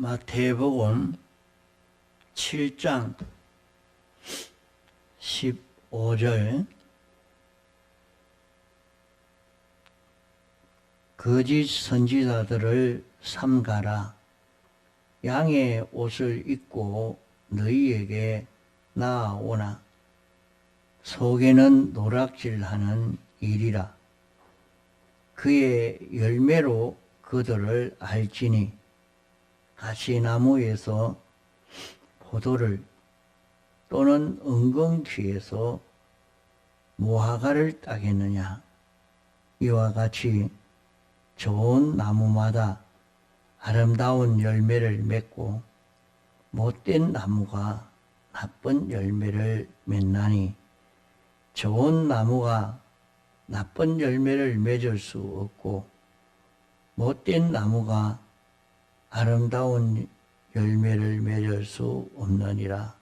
마태복음 7장 15절 거짓 선지자들을 삼가라. 양의 옷을 입고 너희에게 나아오나 속에는 노략질하는 일이라. 그의 열매로 그들을 알지니 가시나무에서 포도를 또는 은근귀에서 무화과를 따겠느냐. 이와 같이 좋은 나무마다 아름다운 열매를 맺고 못된 나무가 나쁜 열매를 맺나니 좋은 나무가 나쁜 열매를 맺을 수 없고 못된 나무가 아름다운 열매를 맺을 수 없느니라.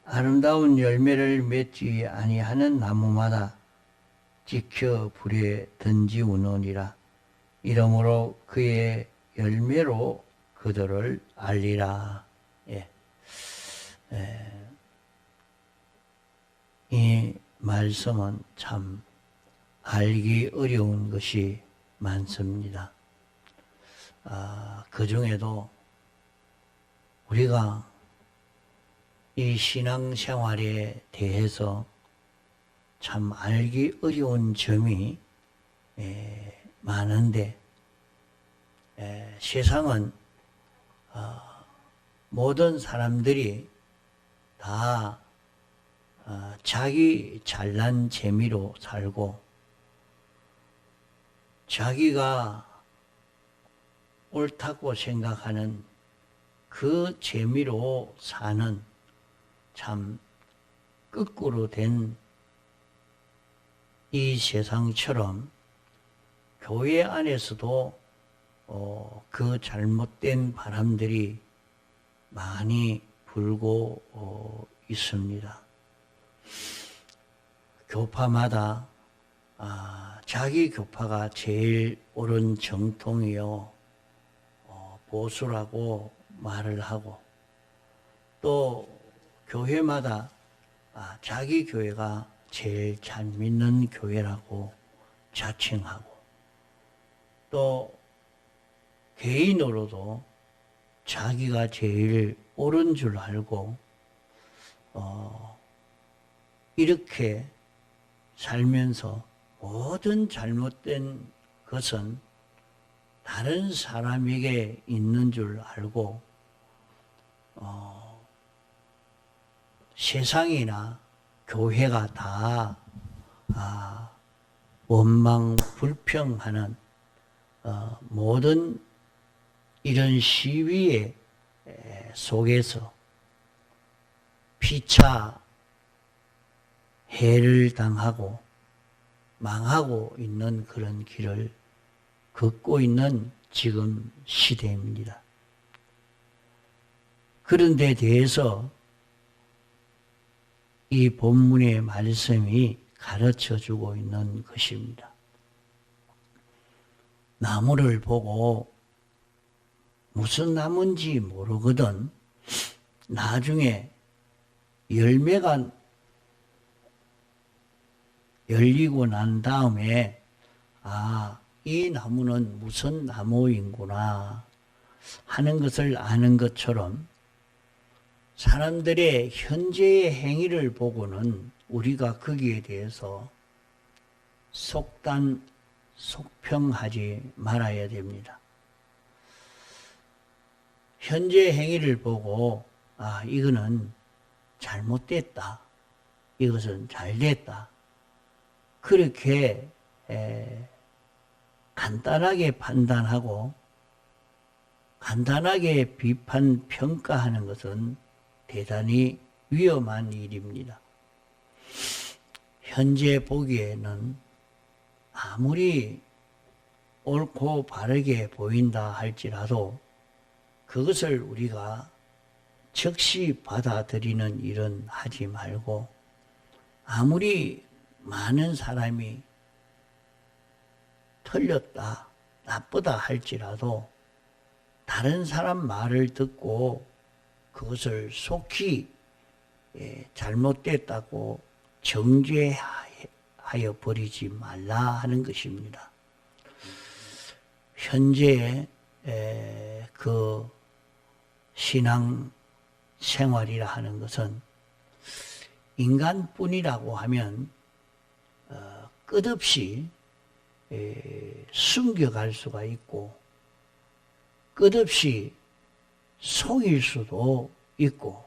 아름다운 열매를 맺지 아니하는 나무마다 지켜 불에 던지우느니라. 이러므로 그의 열매로 그들을 알리라. 이 말씀은 참 알기 어려운 것이 많습니다. 그 중에도 우리가 이 신앙생활에 대해서 참 알기 어려운 점이 많은데, 세상은 모든 사람들이 다 자기 잘난 재미로 살고 자기가 옳다고 생각하는 그 재미로 사는 참 거꾸로 된 이 세상처럼 교회 안에서도 그 잘못된 바람들이 많이 불고 있습니다. 교파마다 자기 교파가 제일 옳은 정통이요 보수라고 말을 하고, 또 교회마다 자기 교회가 제일 잘 믿는 교회라고 자칭하고, 또 개인으로도 자기가 제일 옳은 줄 알고 이렇게 살면서 모든 잘못된 것은 다른 사람에게 있는 줄 알고 세상이나 교회가 다 원망 불평하는 모든 이런 시위의 속에서 피차 해를 당하고 망하고 있는 그런 길을 걷고 있는 지금 시대입니다. 그런 데 대해서 이 본문의 말씀이 가르쳐주고 있는 것입니다. 나무를 보고 무슨 나무인지 모르거든 나중에 열매가 열리고 난 다음에 이 나무는 무슨 나무인구나 하는 것을 아는 것처럼 사람들의 현재의 행위를 보고는 우리가 거기에 대해서 속평하지 말아야 됩니다. 현재 행위를 보고 이거는 잘못됐다, 이것은 잘됐다, 그렇게 간단하게 판단하고 간단하게 비판 평가하는 것은 대단히 위험한 일입니다. 현재 보기에는 아무리 옳고 바르게 보인다 할지라도 그것을 우리가 즉시 받아들이는 일은 하지 말고, 아무리 많은 사람이 틀렸다, 나쁘다 할지라도 다른 사람 말을 듣고 그것을 속히 잘못됐다고 정죄하여 버리지 말라 하는 것입니다. 현재 그 신앙 생활이라 하는 것은 인간뿐이라고 하면 끝없이 숨겨갈 수가 있고 끝없이 속일 수도 있고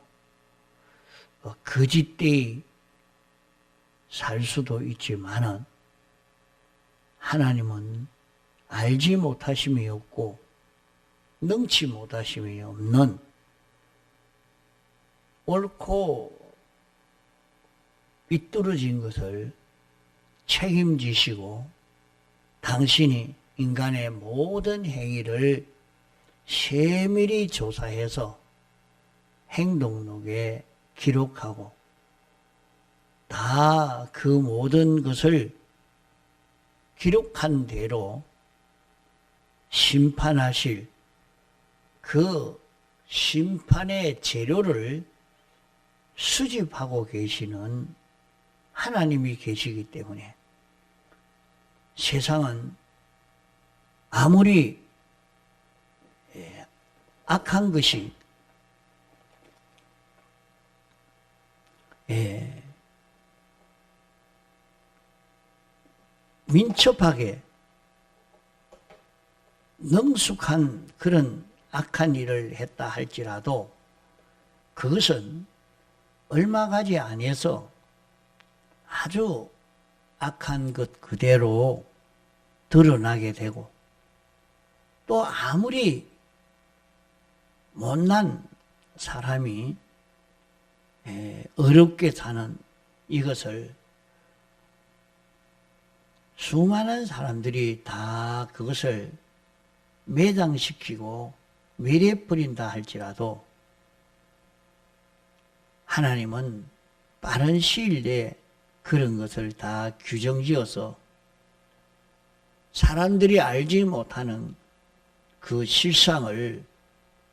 거짓되이 살 수도 있지만은 하나님은 알지 못하심이 없고 능치 못하심이 없는 옳고 삐뚤어진 것을 책임지시고 당신이 인간의 모든 행위를 세밀히 조사해서 행동록에 기록하고 다 그 모든 것을 기록한 대로 심판하실 그 심판의 재료를 수집하고 계시는 하나님이 계시기 때문에 세상은 아무리 악한 것이 민첩하게 능숙한 그런 악한 일을 했다 할지라도 그것은 얼마 가지 아니어서 아주 악한 것 그대로 드러나게 되고 또 아무리 못난 사람이 어렵게 사는 이것을 수많은 사람들이 다 그것을 매장시키고 외래버린다 할지라도 하나님은 빠른 시일 내에 그런 것을 다 규정지어서 사람들이 알지 못하는 그 실상을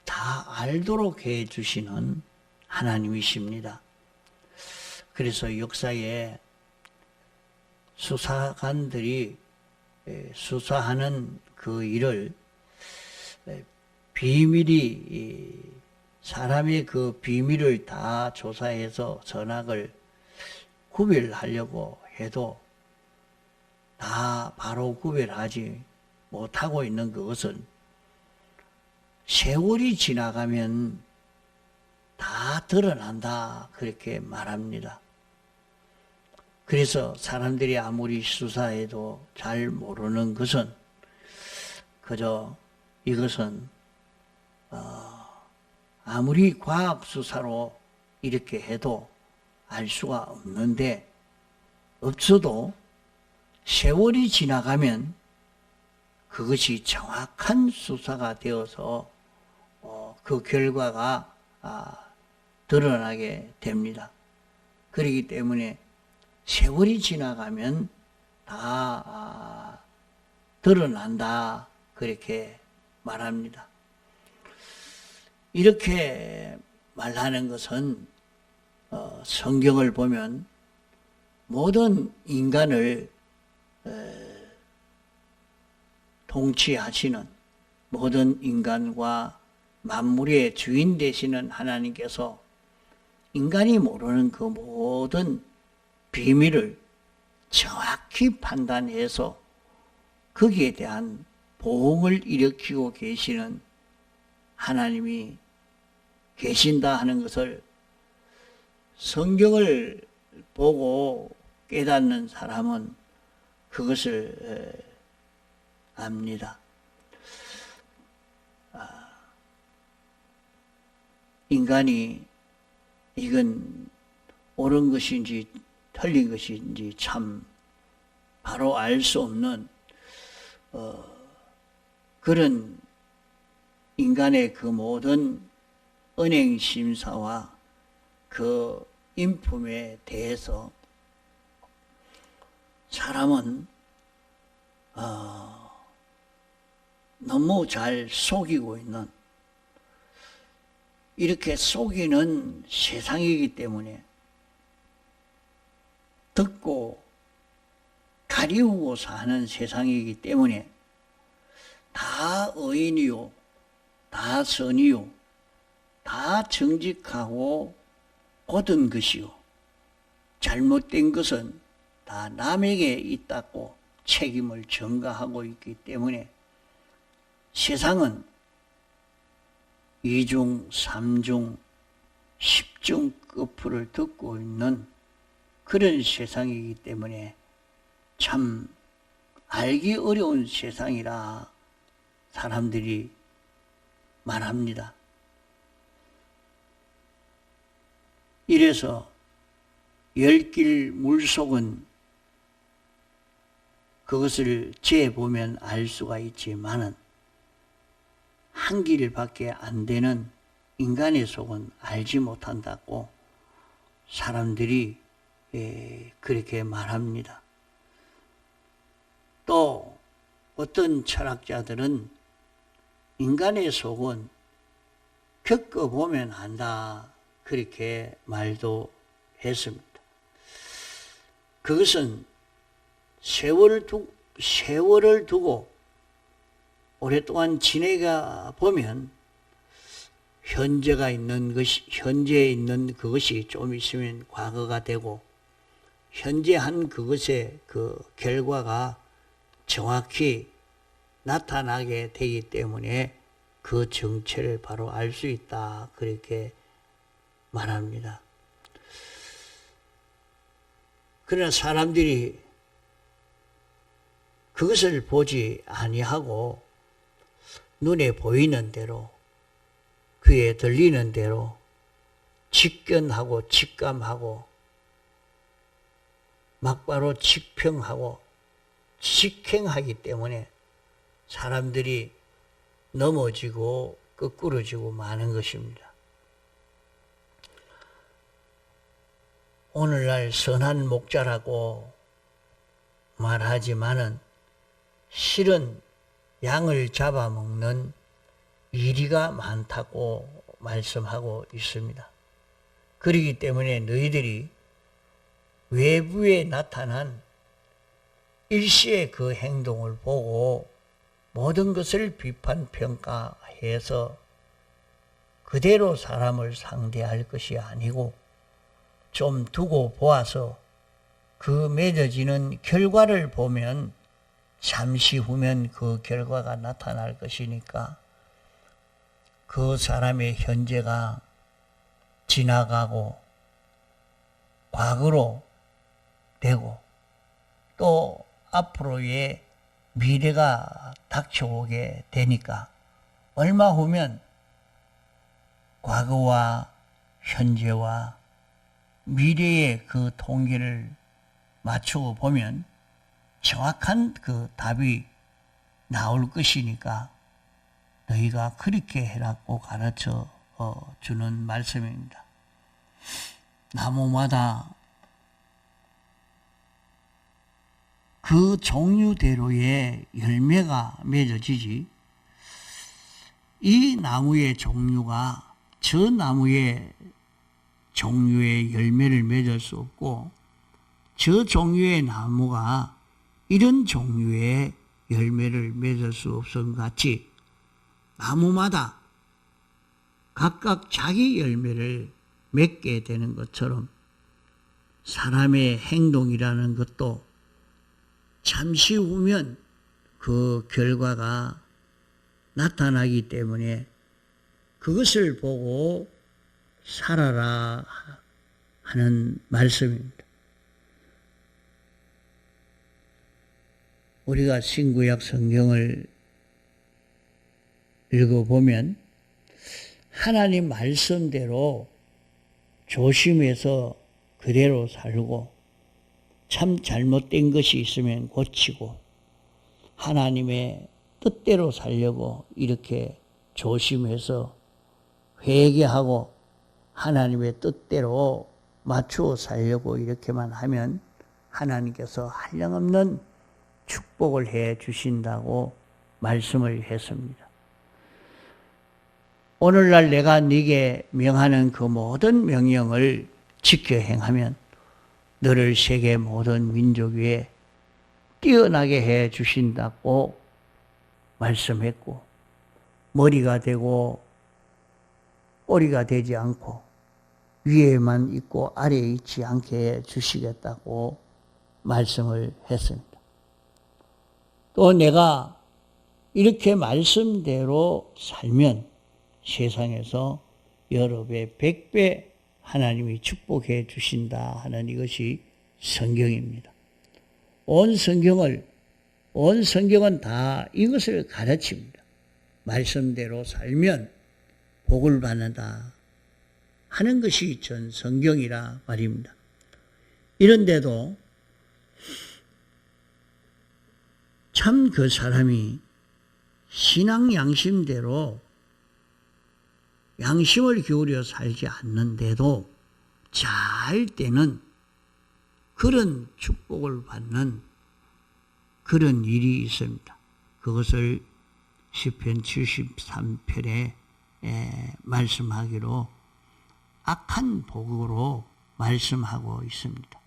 다 알도록 해 주시는 하나님이십니다. 그래서 역사에 수사관들이 수사하는 그 일을 비밀이 사람의 그 비밀을 다 조사해서 선악을 구별하려고 해도 다 바로 구별하지 못하고 있는 그것은 세월이 지나가면 다 드러난다 그렇게 말합니다. 그래서 사람들이 아무리 수사해도 잘 모르는 것은 그저 이것은 아무리 과학 수사로 이렇게 해도 알 수가 없는데 없어도 세월이 지나가면 그것이 정확한 수사가 되어서 그 결과가 드러나게 됩니다. 그렇기 때문에 세월이 지나가면 다 드러난다 그렇게 말합니다. 이렇게 말하는 것은 성경을 보면 모든 인간을 통치하시는 모든 인간과 만물의 주인 되시는 하나님께서 인간이 모르는 그 모든 비밀을 정확히 판단해서 거기에 대한 보응을 일으키고 계시는 하나님이 계신다 하는 것을 성경을 보고 깨닫는 사람은 그것을 압니다. 인간이 이건 옳은 것인지 틀린 것인지 참 바로 알 수 없는 그런 인간의 그 모든 은행 심사와 그 인품에 대해서 사람은 너무 잘 속이고 있는, 이렇게 속이는 세상이기 때문에, 듣고 가리우고 사는 세상이기 때문에 다 의인이요, 다 선이요, 다 정직하고 고든 것이요, 잘못된 것은 다 남에게 있다고 책임을 전가하고 있기 때문에 세상은 이중, 삼중, 십중 끝풀을 듣고 있는 그런 세상이기 때문에 참 알기 어려운 세상이라 사람들이 말합니다. 이래서 열길 물속은 그것을 재보면 알 수가 있지만은 한 길밖에 안 되는 인간의 속은 알지 못한다고 사람들이 그렇게 말합니다. 또 어떤 철학자들은 인간의 속은 겪어보면 안다, 그렇게 말도 했습니다. 그것은 세월을 두고 오랫동안 지내가 보면 현재에 있는 그것이 좀 있으면 과거가 되고, 현재 한 그것의 그 결과가 정확히 나타나게 되기 때문에 그 정체를 바로 알 수 있다, 그렇게 말합니다. 그러나 사람들이 그것을 보지 아니하고 눈에 보이는 대로, 귀에 들리는 대로 직견하고 직감하고 막바로 직평하고 직행하기 때문에 사람들이 넘어지고 거꾸러지고 마는 것입니다. 오늘날 선한 목자라고 말하지만은 실은 양을 잡아먹는 이리가 많다고 말씀하고 있습니다. 그렇기 때문에 너희들이 외부에 나타난 일시의 그 행동을 보고 모든 것을 비판 평가해서 그대로 사람을 상대할 것이 아니고 좀 두고 보아서 그 맺어지는 결과를 보면 잠시 후면 그 결과가 나타날 것이니까 그 사람의 현재가 지나가고 과거로 되고 또 앞으로의 미래가 닥쳐오게 되니까 얼마 후면 과거와 현재와 미래의 그 통계를 맞추고 보면 정확한 그 답이 나올 것이니까 너희가 그렇게 해라고 가르쳐 주는 말씀입니다. 나무마다 그 종류대로의 열매가 맺어지지 이 나무의 종류가 저 나무의 종류의 열매를 맺을 수 없고 저 종류의 나무가 이런 종류의 열매를 맺을 수 없음 같이 나무마다 각각 자기 열매를 맺게 되는 것처럼 사람의 행동이라는 것도 잠시 후면 그 결과가 나타나기 때문에 그것을 보고 살아라 하는 말씀입니다. 우리가 신구약 성경을 읽어보면 하나님 말씀대로 조심해서 그대로 살고 참 잘못된 것이 있으면 고치고 하나님의 뜻대로 살려고 이렇게 조심해서 회개하고 하나님의 뜻대로 맞추어 살려고 이렇게만 하면 하나님께서 한량없는 축복을 해 주신다고 말씀을 했습니다. 오늘날 내가 네게 명하는 그 모든 명령을 지켜 행하면 너를 세계 모든 민족 위에 뛰어나게 해 주신다고 말씀했고, 머리가 되고 꼬리가 되지 않고 위에만 있고 아래에 있지 않게 해 주시겠다고 말씀을 했습니다. 또 내가 이렇게 말씀대로 살면 세상에서 여러 배, 100배 하나님이 축복해 주신다 하는 이것이 성경입니다. 온 성경은 다 이것을 가르칩니다. 말씀대로 살면 복을 받는다 하는 것이 전 성경이라 말입니다. 이런데도 참 그 사람이 신앙 양심대로 양심을 기울여 살지 않는데도 잘 되는 그런 축복을 받는 그런 일이 있습니다. 그것을 시편 73편에 말씀하기로 악한 복으로 말씀하고 있습니다.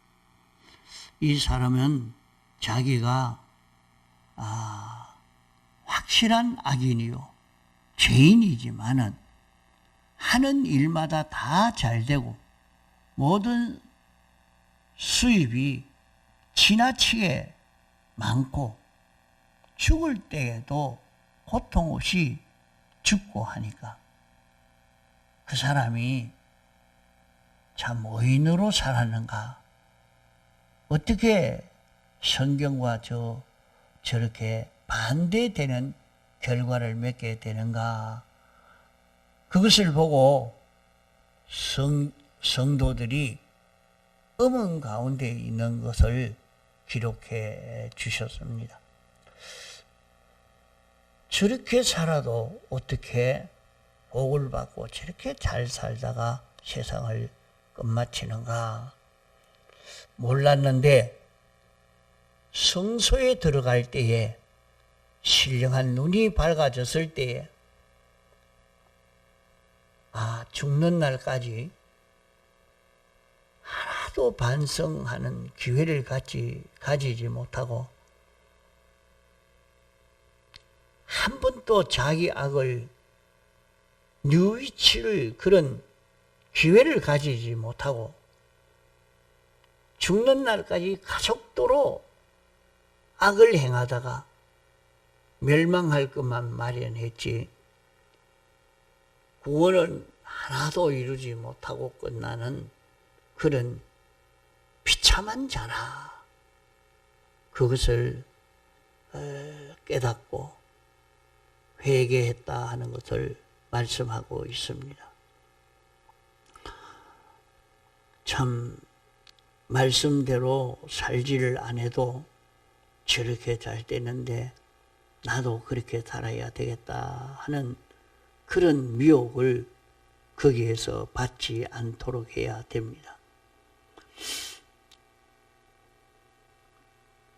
이 사람은 자기가 확실한 악인이요 죄인이지만은 하는 일마다 다 잘되고 모든 수입이 지나치게 많고 죽을 때에도 고통 없이 죽고 하니까 그 사람이 참 의인으로 살았는가? 어떻게 성경과 저렇게 반대되는 결과를 맺게 되는가? 그것을 보고 성도들이 음은 가운데 있는 것을 기록해 주셨습니다. 저렇게 살아도 어떻게 복을 받고 저렇게 잘 살다가 세상을 끝마치는가 몰랐는데 성소에 들어갈 때에 신령한 눈이 밝아졌을 때에 죽는 날까지 하나도 반성하는 기회를 가지지 못하고 한 번도 자기 악을 뉘우칠 그런 기회를 가지지 못하고 죽는 날까지 가속도로 악을 행하다가 멸망할 것만 마련했지 구원은 하나도 이루지 못하고 끝나는 그런 비참한 자라. 그것을 깨닫고 회개했다 하는 것을 말씀하고 있습니다. 참 말씀대로 살지를 안 해도 저렇게 잘 되는데 나도 그렇게 살아야 되겠다 하는 그런 미혹을 거기에서 받지 않도록 해야 됩니다.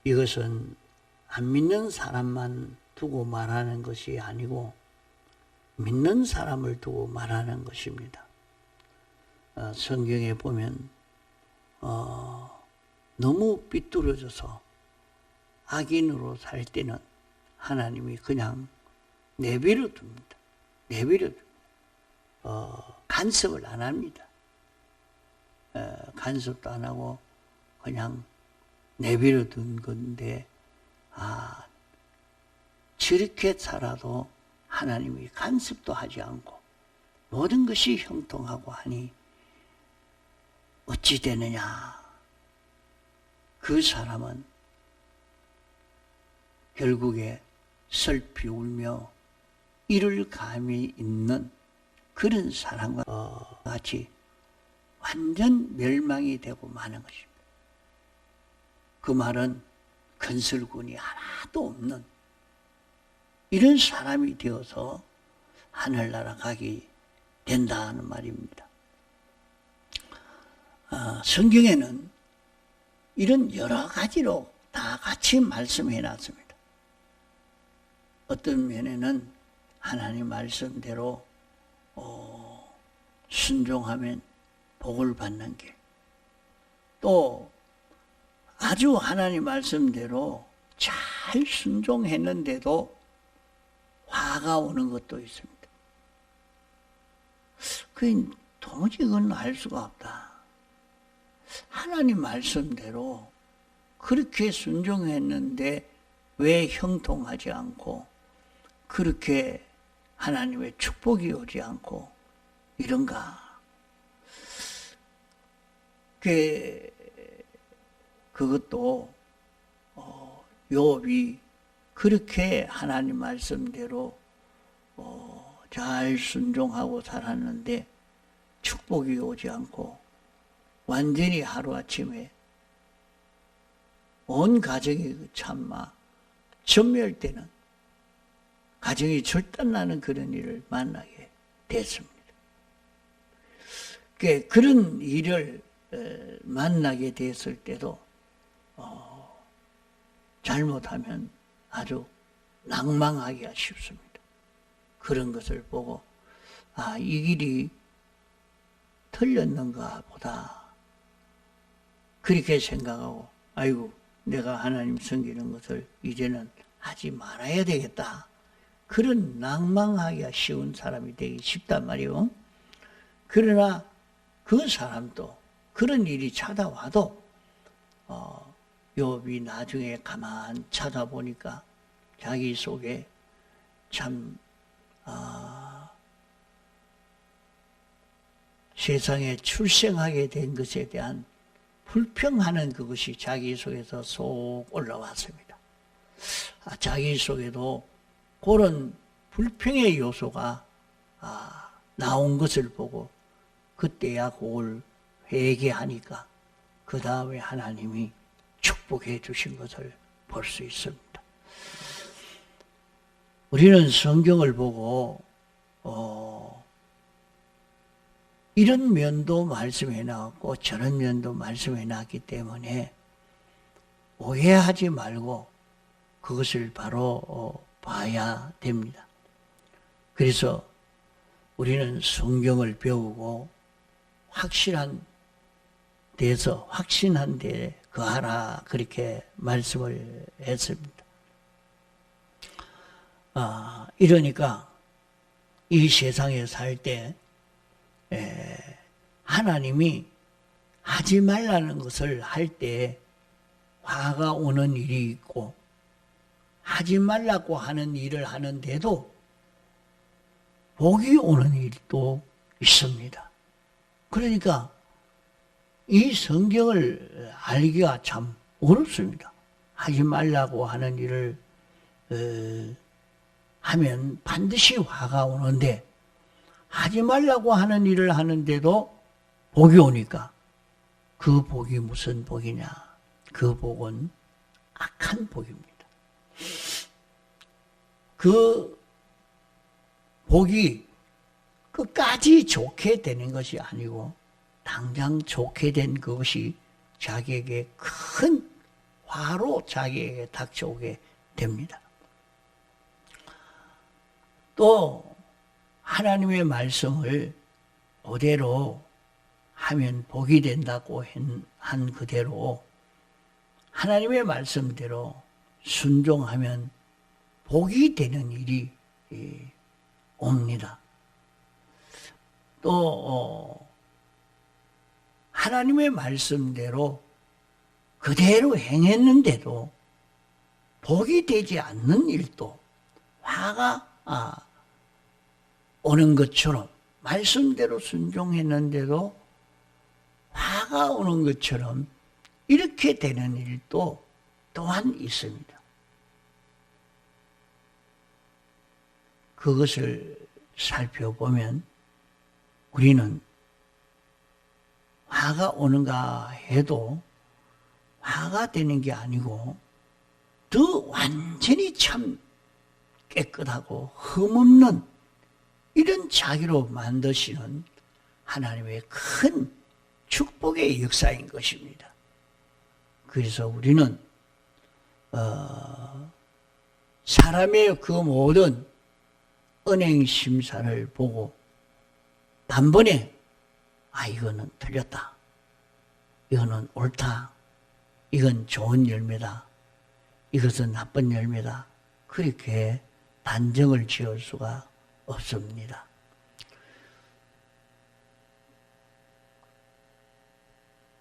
이것은 안 믿는 사람만 두고 말하는 것이 아니고 믿는 사람을 두고 말하는 것입니다. 성경에 보면 너무 삐뚤어져서 악인으로 살 때는 하나님이 그냥 내버려 둡니다. 간섭을 안 합니다. 간섭도 안 하고 그냥 내버려 둔 건데 저렇게 살아도 하나님이 간섭도 하지 않고 모든 것이 형통하고 하니 어찌 되느냐? 그 사람은 결국에 슬피 울며 이를 감이 있는 그런 사람과 같이 완전 멸망이 되고 마는 것입니다. 그 말은 건설군이 하나도 없는 이런 사람이 되어서 하늘나라 가게 된다는 말입니다. 성경에는 이런 여러 가지로 다 같이 말씀해 놨습니다. 어떤 면에는 하나님 말씀대로 순종하면 복을 받는 길, 또 아주 하나님 말씀대로 잘 순종했는데도 화가 오는 것도 있습니다. 도무지 그건 알 수가 없다. 하나님 말씀대로 그렇게 순종했는데 왜 형통하지 않고 그렇게 하나님의 축복이 오지 않고 이런가? 그것도 욥이 그렇게 하나님 말씀대로 잘 순종하고 살았는데 축복이 오지 않고 완전히 하루아침에 온 가정이 참마 전멸되는, 가정이 절단나는 그런 일을 만나게 됐습니다. 그런 일을 만나게 됐을 때도 잘못하면 아주 낭망하기가 쉽습니다. 그런 것을 보고 이 길이 틀렸는가 보다 그렇게 생각하고 아이고 내가 하나님 섬기는 것을 이제는 하지 말아야 되겠다. 그런 낭망하기가 쉬운 사람이 되기 쉽단 말이에요. 그러나 그 사람도 그런 일이 찾아와도 욥이 나중에 가만 찾아보니까 자기 속에 참 세상에 출생하게 된 것에 대한 불평하는 그것이 자기 속에서 쏙 올라왔습니다. 자기 속에도 그런 불평의 요소가 나온 것을 보고 그때야 그걸 회개하니까 그 다음에 하나님이 축복해 주신 것을 볼 수 있습니다. 우리는 성경을 보고 이런 면도 말씀해 놨고 저런 면도 말씀해 놨기 때문에 오해하지 말고 그것을 바로 봐야 됩니다. 그래서 우리는 성경을 배우고 확실한 데 거하라 그렇게 말씀을 했습니다. 이러니까 이 세상에 살 때 하나님이 하지 말라는 것을 할 때 화가 오는 일이 있고 하지 말라고 하는 일을 하는데도 복이 오는 일도 있습니다. 그러니까 이 성경을 알기가 참 어렵습니다. 하지 말라고 하는 일을 하면 반드시 화가 오는데 하지 말라고 하는 일을 하는데도 복이 오니까 그 복이 무슨 복이냐? 그 복은 악한 복입니다. 그 복이 끝까지 좋게 되는 것이 아니고 당장 좋게 된 그것이 자기에게 큰 화로 자기에게 닥쳐오게 됩니다. 또 하나님의 말씀을 그대로 하면 복이 된다고 한 그대로 하나님의 말씀대로 순종하면 복이 되는 일이 옵니다. 또 하나님의 말씀대로 그대로 행했는데도 복이 되지 않는 일도 화가 오는 것처럼 말씀대로 순종했는데도 화가 오는 것처럼 이렇게 되는 일도 또한 있습니다. 그것을 살펴보면 우리는 화가 오는가 해도 화가 되는 게 아니고 더 완전히 참 깨끗하고 흠없는 이런 자기로 만드시는 하나님의 큰 축복의 역사인 것입니다. 그래서 우리는 사람의 그 모든 은행 심사를 보고 단번에 이거는 틀렸다. 이거는 옳다. 이건 좋은 열매다. 이것은 나쁜 열매다. 그렇게 단정을 지을 수가 없습니다.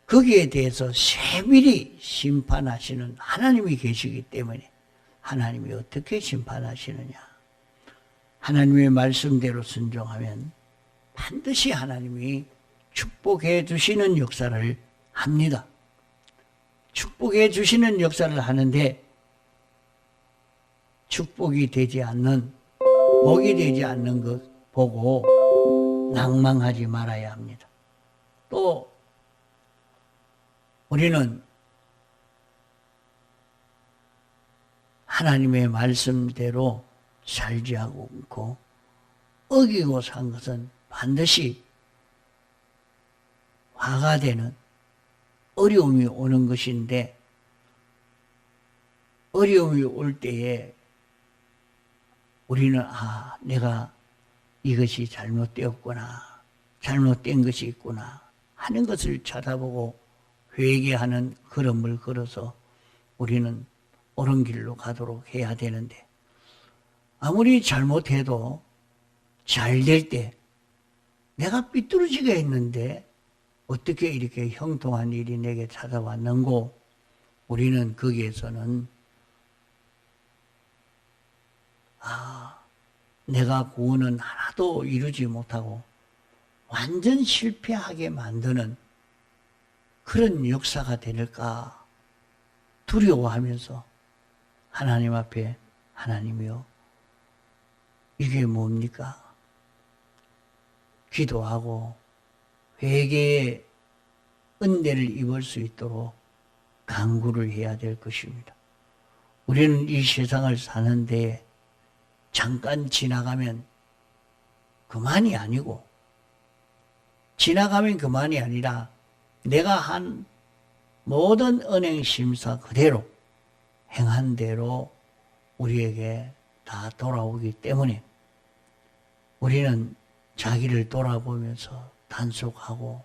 거기에 대해서 세밀히 심판하시는 하나님이 계시기 때문에 하나님이 어떻게 심판하시느냐. 하나님의 말씀대로 순종하면 반드시 하나님이 축복해 주시는 역사를 합니다. 축복해 주시는 역사를 하는데 축복이 되지 않는, 복이 되지 않는 것 보고 낭망하지 말아야 합니다. 또 우리는 하나님의 말씀대로 살지 않고 어기고 산 것은 반드시 화가 되는 어려움이 오는 것인데, 어려움이 올 때에 우리는 내가 이것이 잘못되었구나, 잘못된 것이 있구나 하는 것을 찾아보고 회개하는 걸음을 걸어서 우리는 옳은 길로 가도록 해야 되는데, 아무리 잘못해도 잘 될 때 내가 삐뚤어지게 했는데 어떻게 이렇게 형통한 일이 내게 찾아왔는고, 우리는 거기에서는 내가 구원은 하나도 이루지 못하고 완전 실패하게 만드는 그런 역사가 될까 두려워하면서 하나님 앞에, 하나님이요, 이게 뭡니까? 기도하고 회개의 은혜를 입을 수 있도록 간구를 해야 될 것입니다. 우리는 이 세상을 사는데 잠깐 지나가면 그만이 아니고, 지나가면 그만이 아니라 내가 한 모든 은행 심사 그대로 행한 대로 우리에게 다 돌아오기 때문에 우리는 자기를 돌아보면서 단속하고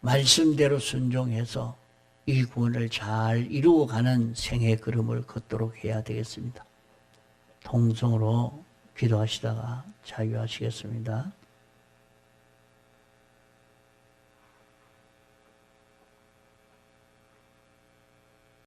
말씀대로 순종해서 이 구원을 잘 이루어 가는 생의 걸음을 걷도록 해야 되겠습니다. 통성으로 기도하시다가 자유하시겠습니다.